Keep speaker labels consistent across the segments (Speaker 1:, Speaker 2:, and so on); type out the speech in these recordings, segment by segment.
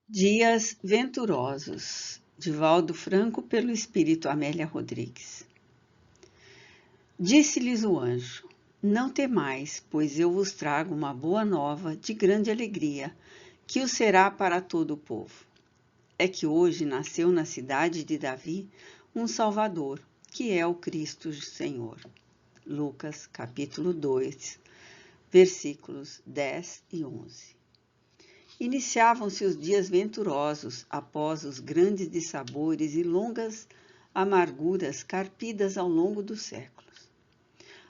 Speaker 1: Dias Venturosos, de Valdo Franco, pelo Espírito Amélia Rodrigues. Disse-lhes o anjo: Não temais, pois eu vos trago uma boa nova de grande alegria, que o será para todo o povo. É que hoje nasceu na cidade de Davi um Salvador, que é o Cristo Senhor. Lucas, capítulo 2, versículos 10 e 11. Iniciavam-se os dias venturosos após os grandes dissabores e longas amarguras carpidas ao longo dos séculos.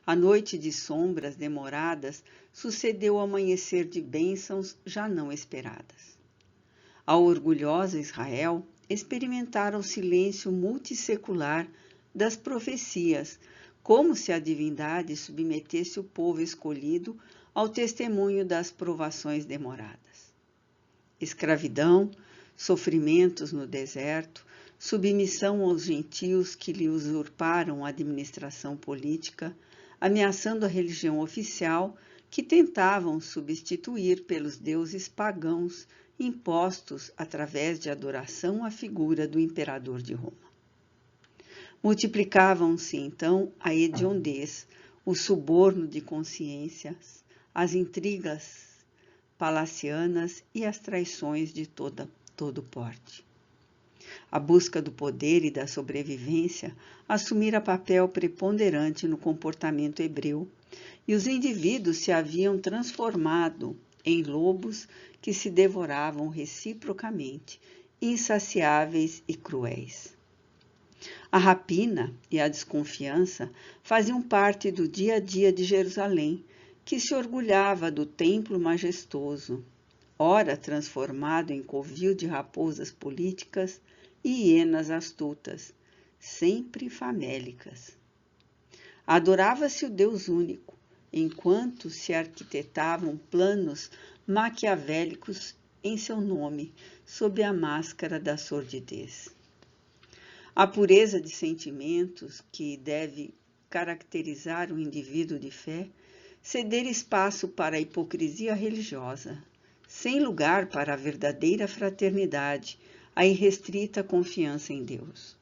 Speaker 1: A noite de sombras demoradas sucedeu o amanhecer de bênçãos já não esperadas. A orgulhosa Israel experimentara o silêncio multissecular das profecias, como se a divindade submetesse o povo escolhido ao testemunho das provações demoradas. Escravidão, sofrimentos no deserto, submissão aos gentios que lhe usurparam a administração política, ameaçando a religião oficial que tentavam substituir pelos deuses pagãos impostos através de adoração à figura do imperador de Roma. Multiplicavam-se então a hediondez, o suborno de consciências, as intrigas palacianas e as traições de todo porte. A busca do poder e da sobrevivência assumira papel preponderante no comportamento hebreu, e os indivíduos se haviam transformado em lobos que se devoravam reciprocamente, insaciáveis e cruéis. A rapina e a desconfiança faziam parte do dia a dia de Jerusalém, que se orgulhava do templo majestoso, ora transformado em covil de raposas políticas e hienas astutas, sempre famélicas. Adorava-se o Deus único, enquanto se arquitetavam planos maquiavélicos em seu nome, sob a máscara da sordidez. A pureza de sentimentos que deve caracterizar o indivíduo de fé ceder espaço para a hipocrisia religiosa, sem lugar para a verdadeira fraternidade, a irrestrita confiança em Deus.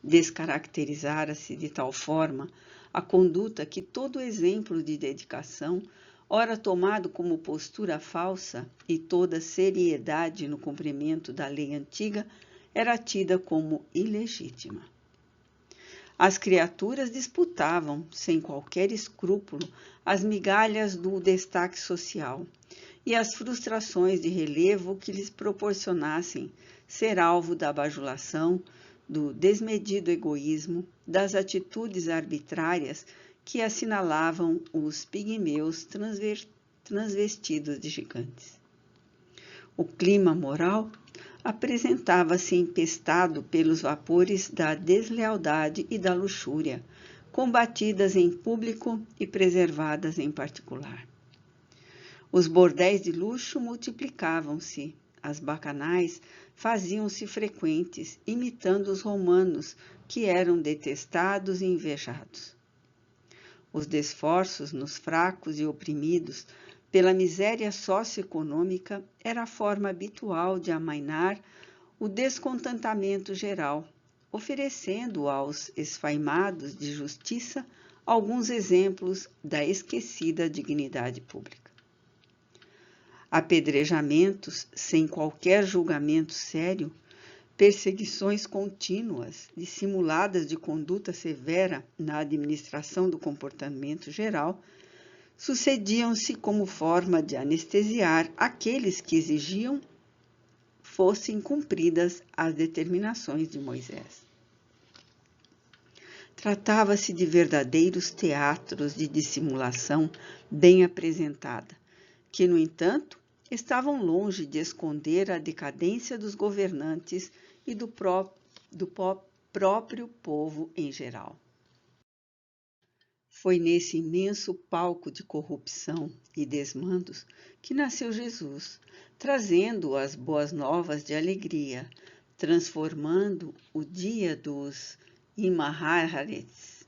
Speaker 1: Descaracterizara-se de tal forma a conduta que todo exemplo de dedicação, ora tomado como postura falsa, e toda seriedade no cumprimento da lei antiga, era tida como ilegítima. As criaturas disputavam, sem qualquer escrúpulo, as migalhas do destaque social e as frustrações de relevo que lhes proporcionassem ser alvo da bajulação, do desmedido egoísmo, das atitudes arbitrárias que assinalavam os pigmeus transvestidos de gigantes. O clima moral apresentava-se empestado pelos vapores da deslealdade e da luxúria, combatidas em público e preservadas em particular. Os bordéis de luxo multiplicavam-se, as bacanais faziam-se frequentes, imitando os romanos, que eram detestados e invejados. Os desforços nos fracos e oprimidos pela miséria socioeconômica era a forma habitual de amainar o descontentamento geral, oferecendo aos esfaimados de justiça alguns exemplos da esquecida dignidade pública. Apedrejamentos sem qualquer julgamento sério, perseguições contínuas, dissimuladas de conduta severa na administração do comportamento geral, sucediam-se como forma de anestesiar aqueles que exigiam fossem cumpridas as determinações de Moisés. Tratava-se de verdadeiros teatros de dissimulação bem apresentada, que, no entanto, estavam longe de esconder a decadência dos governantes e do próprio povo em geral. Foi nesse imenso palco de corrupção e desmandos que nasceu Jesus, trazendo as boas novas de alegria, transformando o dia dos Imaharetz,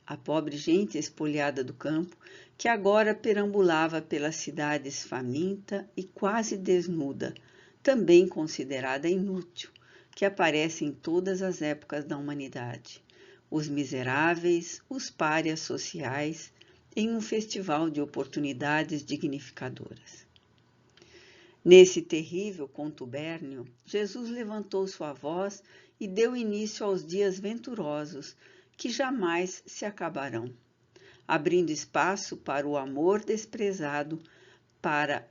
Speaker 1: a pobre gente espolhada do campo, que agora perambulava pelas cidades faminta e quase desnuda, também considerada inútil, que aparece em todas as épocas da humanidade. Os miseráveis, os párias sociais, em um festival de oportunidades dignificadoras. Nesse terrível contubérnio, Jesus levantou sua voz e deu início aos dias venturosos, que jamais se acabarão, abrindo espaço para o amor desprezado, para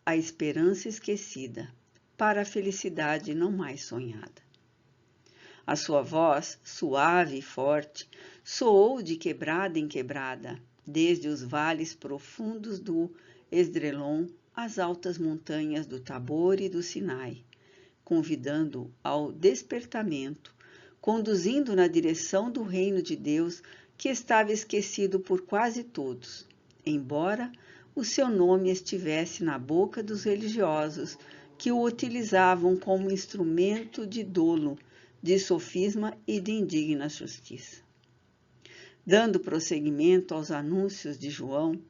Speaker 1: a esperança esquecida, para a felicidade não mais sonhada. A sua voz, suave e forte, soou de quebrada em quebrada, desde os vales profundos do Esdrelon às altas montanhas do Tabor e do Sinai, convidando ao despertamento, conduzindo na direção do reino de Deus que estava esquecido por quase todos, embora o seu nome estivesse na boca dos religiosos que o utilizavam como instrumento de dolo, de sofisma e de indigna justiça. Dando prosseguimento aos anúncios de João,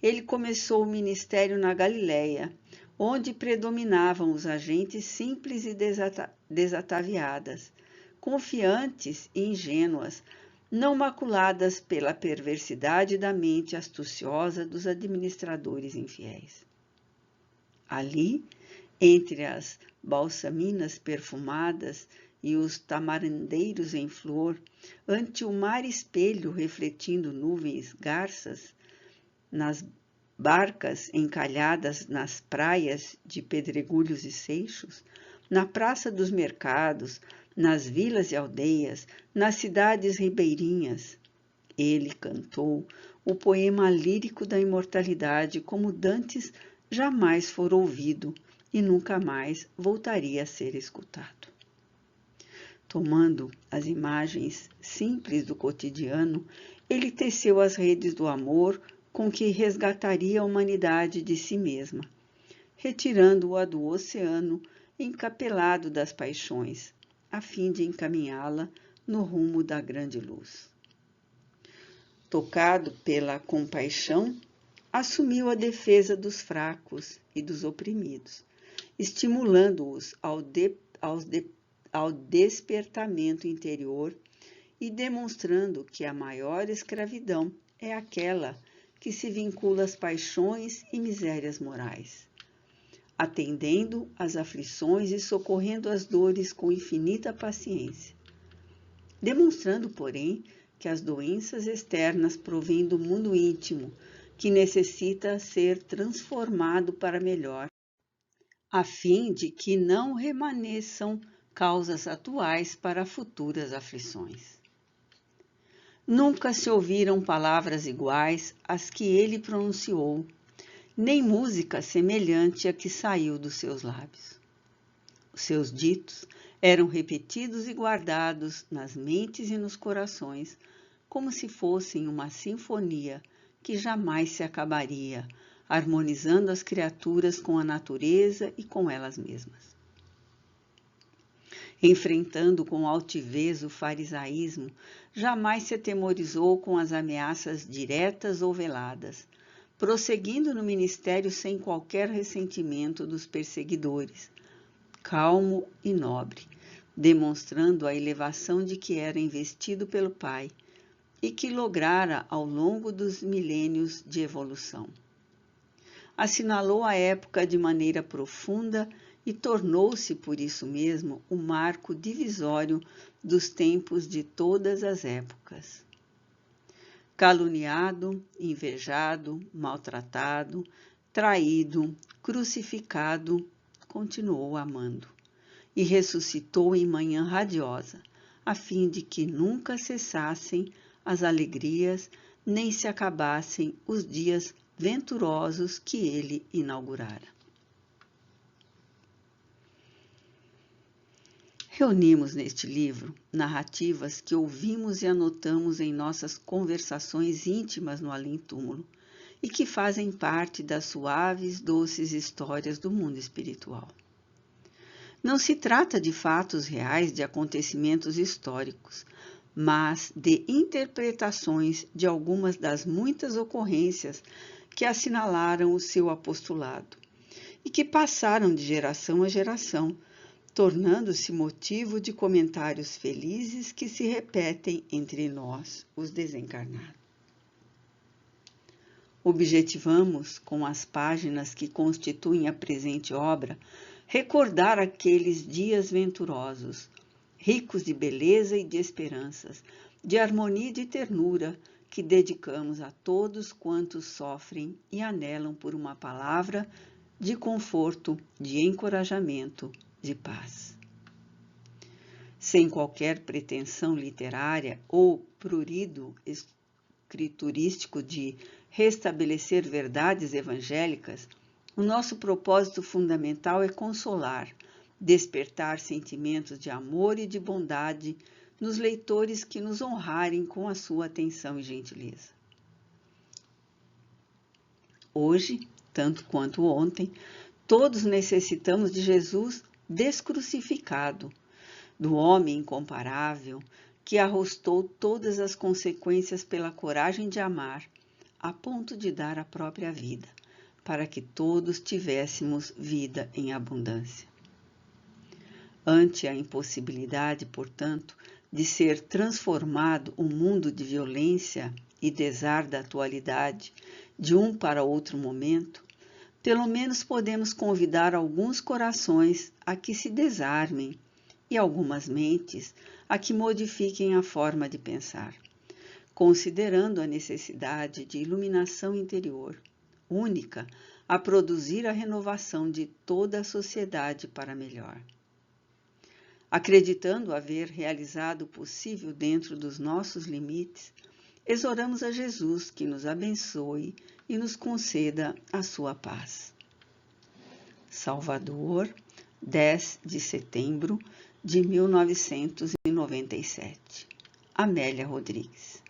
Speaker 1: ele começou o ministério na Galiléia, onde predominavam os agentes simples e desataviadas, confiantes e ingênuas, não maculadas pela perversidade da mente astuciosa dos administradores infiéis. Ali, entre as balsaminas perfumadas e os tamarandeiros em flor, ante o mar espelho refletindo nuvens garças, nas barcas encalhadas nas praias de pedregulhos e seixos, na praça dos mercados, nas vilas e aldeias, nas cidades ribeirinhas, ele cantou o poema lírico da imortalidade como dantes jamais for ouvido e nunca mais voltaria a ser escutado. Tomando as imagens simples do cotidiano, ele teceu as redes do amor com que resgataria a humanidade de si mesma, retirando-a do oceano encapelado das paixões, a fim de encaminhá-la no rumo da grande luz. Tocado pela compaixão, assumiu a defesa dos fracos e dos oprimidos, estimulando-os ao despertamento interior e demonstrando que a maior escravidão é aquela que se vincula às paixões e misérias morais, atendendo às aflições e socorrendo as dores com infinita paciência, demonstrando, porém, que as doenças externas provêm do mundo íntimo, que necessita ser transformado para melhor, a fim de que não remanesçam causas atuais para futuras aflições. Nunca se ouviram palavras iguais às que ele pronunciou, nem música semelhante à que saiu dos seus lábios. Os seus ditos eram repetidos e guardados nas mentes e nos corações, como se fossem uma sinfonia que jamais se acabaria, harmonizando as criaturas com a natureza e com elas mesmas. Enfrentando com altivez o farisaísmo, jamais se atemorizou com as ameaças diretas ou veladas, prosseguindo no ministério sem qualquer ressentimento dos perseguidores, calmo e nobre, demonstrando a elevação de que era investido pelo Pai e que lograra ao longo dos milênios de evolução. Assinalou a época de maneira profunda e tornou-se, por isso mesmo, o marco divisório dos tempos de todas as épocas. Caluniado, invejado, maltratado, traído, crucificado, continuou amando e ressuscitou em manhã radiosa, a fim de que nunca cessassem as alegrias, nem se acabassem os dias venturosos que ele inaugurara. Reunimos neste livro narrativas que ouvimos e anotamos em nossas conversações íntimas no além-túmulo e que fazem parte das suaves, doces histórias do mundo espiritual. Não se trata de fatos reais de acontecimentos históricos, mas de interpretações de algumas das muitas ocorrências que assinalaram o seu apostolado e que passaram de geração a geração, tornando-se motivo de comentários felizes que se repetem entre nós, os desencarnados. Objetivamos, com as páginas que constituem a presente obra, recordar aqueles dias venturosos, ricos de beleza e de esperanças, de harmonia e de ternura, que dedicamos a todos quantos sofrem e anelam por uma palavra de conforto, de encorajamento, de paz. Sem qualquer pretensão literária ou prurido escriturístico de restabelecer verdades evangélicas, o nosso propósito fundamental é consolar, despertar sentimentos de amor e de bondade nos leitores que nos honrarem com a sua atenção e gentileza. Hoje, tanto quanto ontem, todos necessitamos de Jesus descrucificado, do homem incomparável que arrostou todas as consequências pela coragem de amar, a ponto de dar a própria vida, para que todos tivéssemos vida em abundância. Ante a impossibilidade, portanto, de ser transformado o mundo de violência e desar da atualidade de um para outro momento, pelo menos podemos convidar alguns corações a que se desarmem e algumas mentes a que modifiquem a forma de pensar, considerando a necessidade de iluminação interior, única a produzir a renovação de toda a sociedade para melhor. Acreditando haver realizado o possível dentro dos nossos limites, exoramos a Jesus que nos abençoe e nos conceda a sua paz. Salvador, 10 de setembro de 1997. Amélia Rodrigues.